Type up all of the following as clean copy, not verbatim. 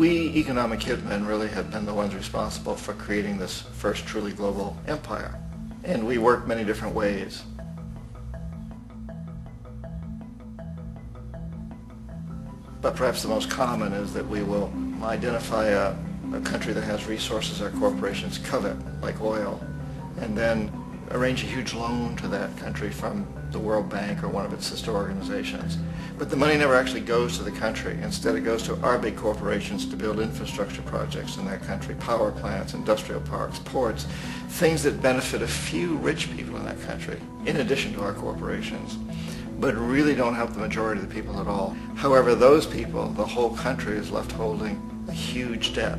We economic hitmen really have been the ones responsible for creating this first truly global empire. And we work many different ways. But perhaps the most common is that we will identify a country that has resources our corporations covet, like oil, and then arrange a huge loan to that country from the World Bank or one of its sister organizations. But the money never actually goes to the country. Instead, it goes to our big corporations to build infrastructure projects in that country, power plants, industrial parks, ports, things that benefit a few rich people in that country, in addition to our corporations, but really don't help the majority of the people at all. However, those people, the whole country is left holding a huge debt.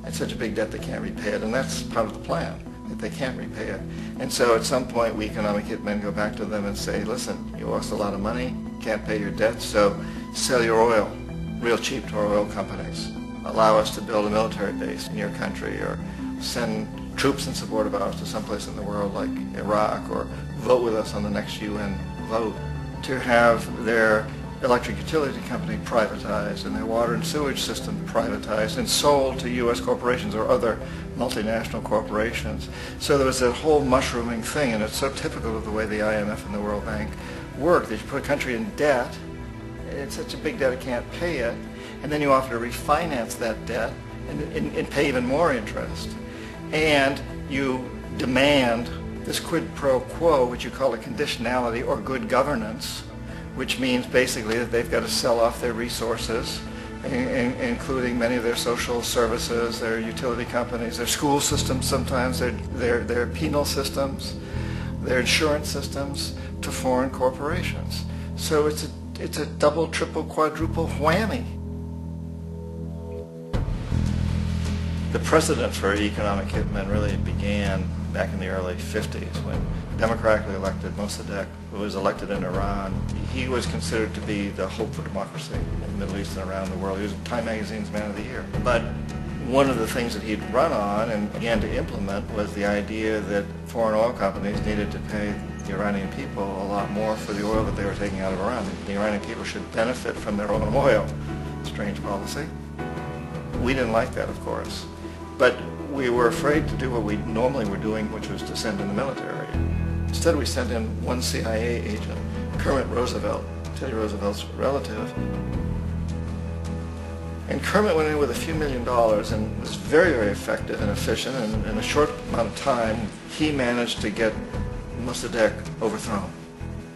It's such a big debt they can't repay it, and that's part of the plan, that they can't repay it. And so at some point, we economic hitmen go back to them and say, listen, you owe us a lot of money, can't pay your debt, so sell your oil real cheap to our oil companies. Allow us to build a military base in your country, or send troops in support of ours to someplace in the world like Iraq, or vote with us on the next UN vote. To have their electric utility company privatized and their water and sewage system privatized and sold to U.S. corporations or other multinational corporations. So there was that whole mushrooming thing, and it's so typical of the way the IMF and the World Bank work. That you put a country in debt, it's such a big debt it can't pay it, and then you offer to refinance that debt and pay even more interest. And you demand this quid pro quo, which you call a conditionality or good governance, which means basically that they've got to sell off their resources, including many of their social services, their utility companies, their school systems sometimes, their penal systems, their insurance systems, to foreign corporations. So it's a double, triple, quadruple whammy. The precedent for economic hitmen really began back in the early 50s when democratically elected Mossadegh, who was elected in Iran, he was considered to be the hope for democracy in the Middle East and around the world. He was Time Magazine's Man of the Year. But one of the things that he'd run on and began to implement was the idea that foreign oil companies needed to pay the Iranian people a lot more for the oil that they were taking out of Iran. The Iranian people should benefit from their own oil. Strange policy. We didn't like that, of course. But we were afraid to do what we normally were doing, which was to send in the military. Instead, we sent in one CIA agent, Kermit Roosevelt, Teddy Roosevelt's relative. And Kermit went in with a few $1 million and was very, very effective and efficient. And in a short amount of time, he managed to get Mossadegh overthrown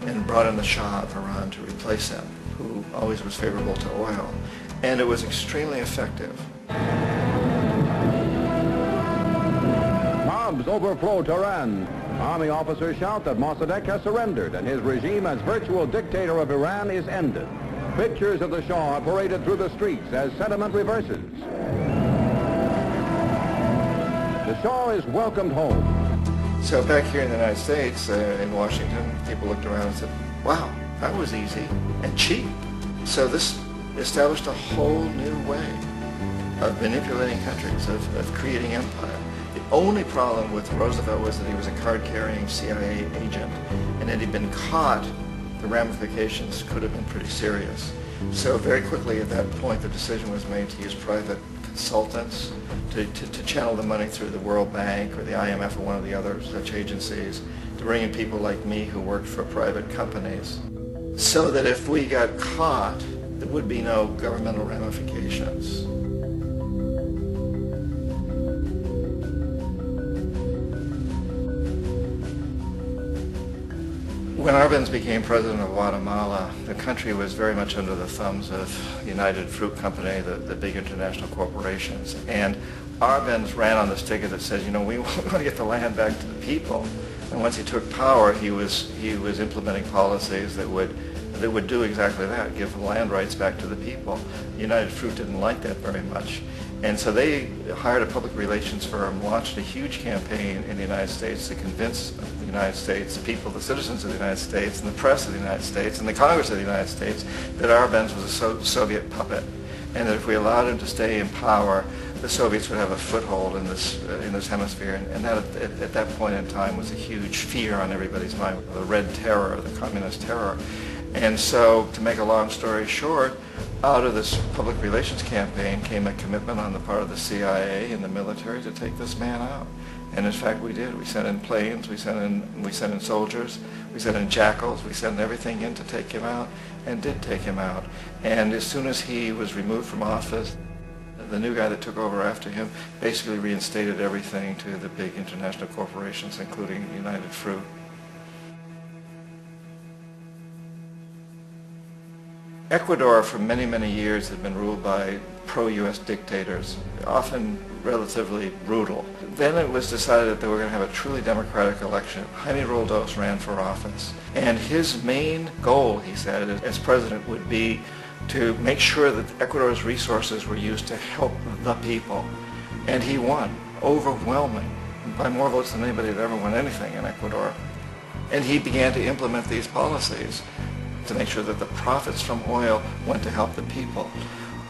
and brought in the Shah of Iran to replace him, who always was favorable to oil. And it was extremely effective. Mobs overflow Tehran. Army officers shout that Mossadegh has surrendered and his regime as virtual dictator of Iran is ended. Pictures of the Shah are paraded through the streets as sentiment reverses. The Shah is welcomed home. So back here in the United States, in Washington, people looked around and said, wow, that was easy and cheap. So this established a whole new way of manipulating countries, of creating empire. The only problem with Roosevelt was that he was a card-carrying CIA agent, and had he been caught, the ramifications could have been pretty serious. So very quickly at that point, the decision was made to use private consultants to channel the money through the World Bank or the IMF or one of the other such agencies, to bring in people like me who worked for private companies, so that if we got caught, there would be no governmental ramifications. When Arbenz became president of Guatemala, the country was very much under the thumbs of United Fruit Company, the big international corporations. And Arbenz ran on this ticket that says, you know, we want to get the land back to the people. And once he took power, he was implementing policies that would do exactly that, give the land rights back to the people. United Fruit didn't like that very much. And so they hired a public relations firm, launched a huge campaign in the United States to convince the United States people, the citizens of the United States, and the press of the United States, and the Congress of the United States, that Arbenz was a Soviet puppet, and that if we allowed him to stay in power, the Soviets would have a foothold in this hemisphere. And that, at that point in time, was a huge fear on everybody's mind, the Red Terror, the Communist Terror. And so, to make a long story short, out of this public relations campaign came a commitment on the part of the CIA and the military to take this man out. And in fact, we did. We sent in planes, we sent in soldiers, we sent in jackals, we sent everything in to take him out, and did take him out. And as soon as he was removed from office, the new guy that took over after him basically reinstated everything to the big international corporations, including United Fruit. Ecuador for many, many years had been ruled by pro-U.S. dictators, often relatively brutal. Then it was decided that they were going to have a truly democratic election. Jaime Roldos ran for office. And his main goal, he said, as president would be to make sure that Ecuador's resources were used to help the people. And he won, overwhelming, by more votes than anybody had ever won anything in Ecuador. And he began to implement these policies to make sure that the profits from oil went to help the people.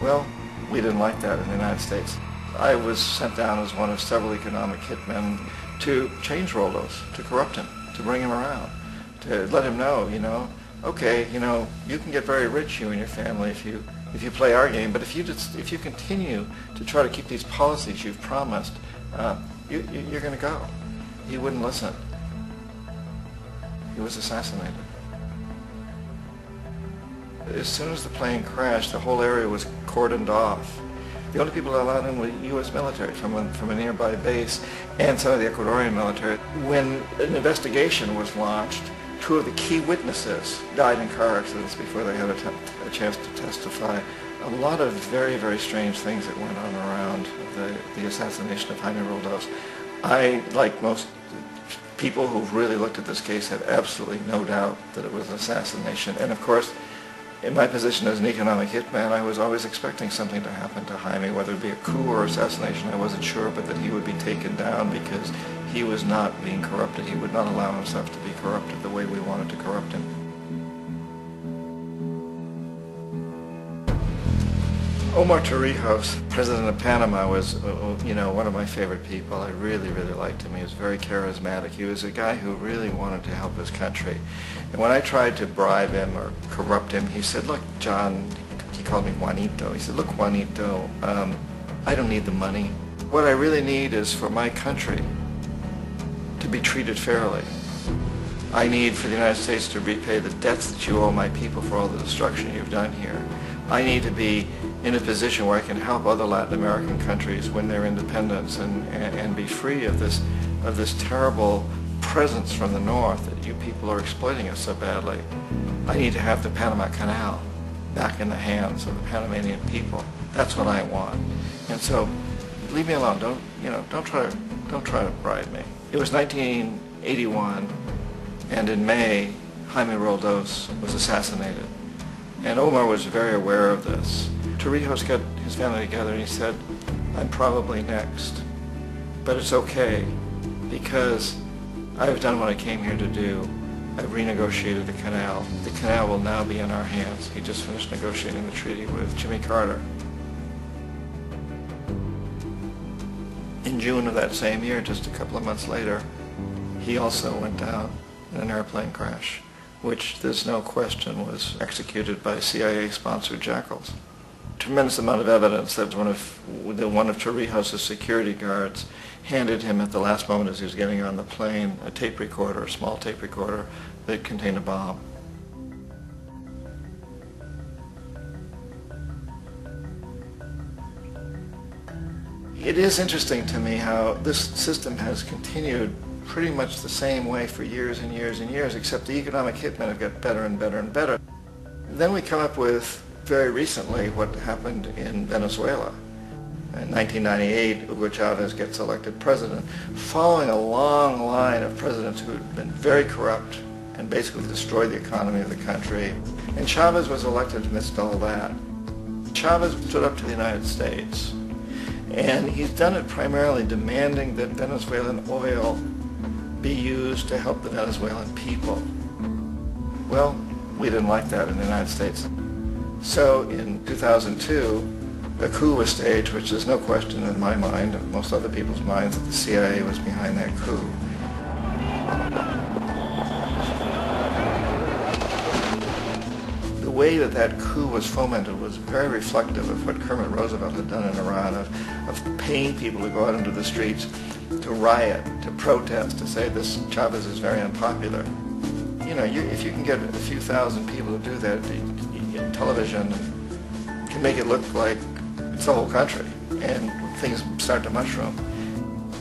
Well, we didn't like that in the United States. I was sent down as one of several economic hitmen to change Roldos, to corrupt him, to bring him around, to let him know, okay, you can get very rich, you and your family, if you play our game, but if you continue to try to keep these policies you've promised, you're going to go. He wouldn't listen. He was assassinated. As soon as the plane crashed, the whole area was cordoned off. The only people allowed in were U.S. military from a nearby base and some of the Ecuadorian military. When an investigation was launched, two of the key witnesses died in car accidents before they had a chance to testify. A lot of very, very strange things that went on around the assassination of Jaime Roldos. I, like most people who've really looked at this case, have absolutely no doubt that it was an assassination. And of course, in my position as an economic hitman, I was always expecting something to happen to Jaime, whether it be a coup or assassination, I wasn't sure, but that he would be taken down because he was not being corrupted. He would not allow himself to be corrupted the way we wanted to corrupt him. Omar Torrijos, president of Panama, was, one of my favorite people. I really, really liked him. He was very charismatic. He was a guy who really wanted to help his country. And when I tried to bribe him or corrupt him, he said, look, John, he called me Juanito. He said, look, Juanito, I don't need the money. What I really need is for my country to be treated fairly. I need for the United States to repay the debts that you owe my people for all the destruction you've done here. I need to be in a position where I can help other Latin American countries win their independence and be free of this terrible presence from the north that you people are exploiting us so badly. I need to have the Panama Canal back in the hands of the Panamanian people. That's what I want. And so, leave me alone. Don't try to bribe me. It was 1981, and in May, Jaime Roldos was assassinated. And Omar was very aware of this. Torrijos got his family together and he said, I'm probably next, but it's okay because I've done what I came here to do. I've renegotiated the canal. The canal will now be in our hands. He just finished negotiating the treaty with Jimmy Carter. In June of that same year, just a couple of months later, he also went down in an airplane crash, which there's no question was executed by CIA-sponsored jackals. Tremendous amount of evidence that one of Torrijos' security guards handed him at the last moment as he was getting on the plane a tape recorder, a small tape recorder that contained a bomb. It is interesting to me how this system has continued pretty much the same way for years and years and years, except the economic hitmen have got better and better and better. Then we come up with, very recently, what happened in Venezuela. In 1998, Hugo Chavez gets elected president, following a long line of presidents who had been very corrupt and basically destroyed the economy of the country. And Chavez was elected amidst all that. Chavez stood up to the United States, and he's done it primarily demanding that Venezuelan oil be used to help the Venezuelan people. Well, we didn't like that in the United States. So in 2002, a coup was staged, which there's no question in my mind, and most other people's minds, that the CIA was behind that coup. way that that coup was fomented was very reflective of what Kermit Roosevelt had done in Iran, of paying people to go out into the streets, to riot, to protest, to say this Chavez is very unpopular. You know, if you can get a few thousand people to do that, television can make it look like it's the whole country, and things start to mushroom.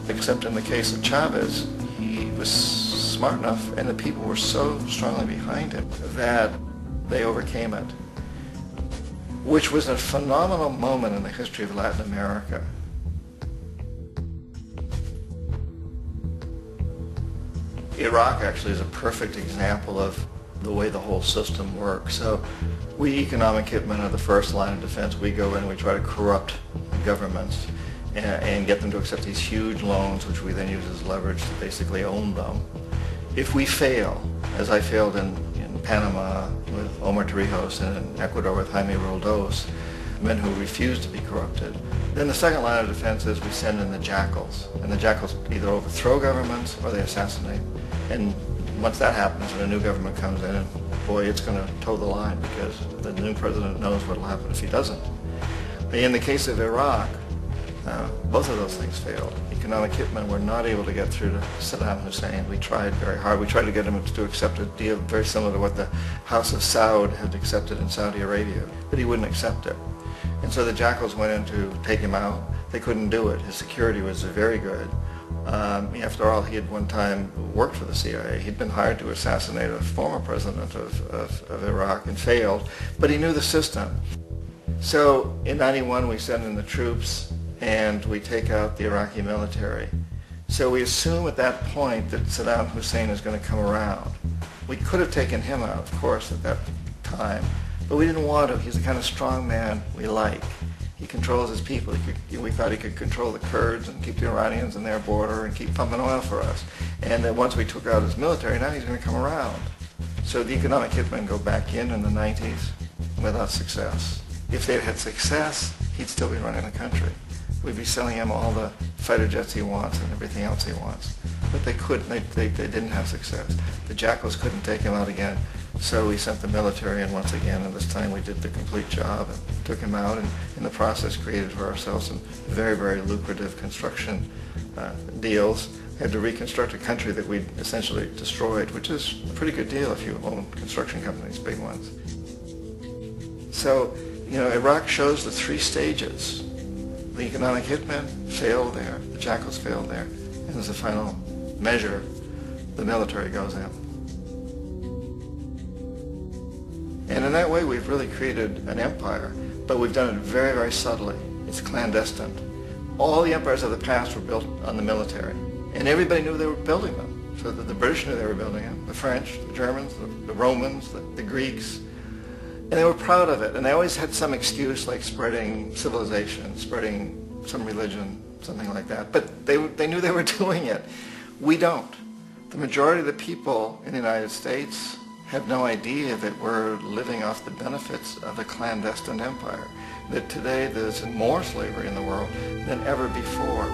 Except in the case of Chavez, he was smart enough, and the people were so strongly behind him that they overcame it, which was a phenomenal moment in the history of Latin America. Iraq actually is a perfect example of the way the whole system works. So we economic hitmen are the first line of defense. We go in and we try to corrupt governments and get them to accept these huge loans, which we then use as leverage to basically own them. If we fail, as I failed in Panama with Omar Torrijos and in Ecuador with Jaime Roldos, men who refused to be corrupted, then the second line of defense is we send in the jackals. And the jackals either overthrow governments or they assassinate. And once that happens and a new government comes in, boy, it's going to toe the line because the new president knows what will happen if he doesn't. In the case of Iraq, both of those things failed. Economic hitmen were not able to get through to Saddam Hussein. We tried very hard. We tried to get him to accept a deal very similar to what the House of Saud had accepted in Saudi Arabia, but he wouldn't accept it. And so the jackals went in to take him out. They couldn't do it. His security was very good. After all, he had one time worked for the CIA. He'd been hired to assassinate a former president of Iraq and failed, but he knew the system. So in '91 we send in the troops and we take out the Iraqi military. So we assume at that point that Saddam Hussein is going to come around. We could have taken him out, of course, at that time, but we didn't want to. He's the kind of strong man we like. He controls his people. We thought he could control the Kurds and keep the Iranians in their border and keep pumping oil for us. And that once we took out his military, now he's going to come around. So the economic hitmen go back in the 90s without success. If they'd had success, he'd still be running the country. We'd be selling him all the fighter jets he wants and everything else he wants. But they couldn't. They didn't have success. The jackals couldn't take him out again. So we sent the military in once again, and this time we did the complete job and took him out, and in the process created for ourselves some very, very lucrative construction deals. We had to reconstruct a country that we'd essentially destroyed, which is a pretty good deal if you own construction companies, big ones. So, you know, Iraq shows the three stages. The economic hitmen failed there, the jackals failed there, and as a final measure, the military goes in. And in that way, we've really created an empire, but we've done it very, very subtly. It's clandestine. All the empires of the past were built on the military, and everybody knew they were building them. So that the British knew they were building them, the French, the Germans, the Romans, the Greeks, and they were proud of it. And they always had some excuse, like spreading civilization, spreading some religion, something like that. But they knew they were doing it. We don't. The majority of the people in the United States have no idea that we're living off the benefits of a clandestine empire, that today there's more slavery in the world than ever before.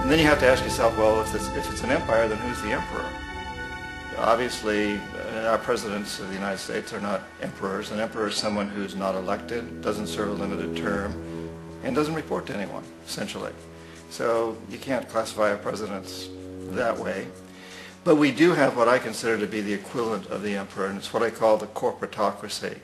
And then you have to ask yourself, well, if it's an empire, then who's the emperor? Obviously, our presidents of the United States are not emperors. An emperor is someone who's not elected, doesn't serve a limited term, and doesn't report to anyone, essentially. So you can't classify our presidents that way. But we do have what I consider to be the equivalent of the emperor, and it's what I call the corporatocracy.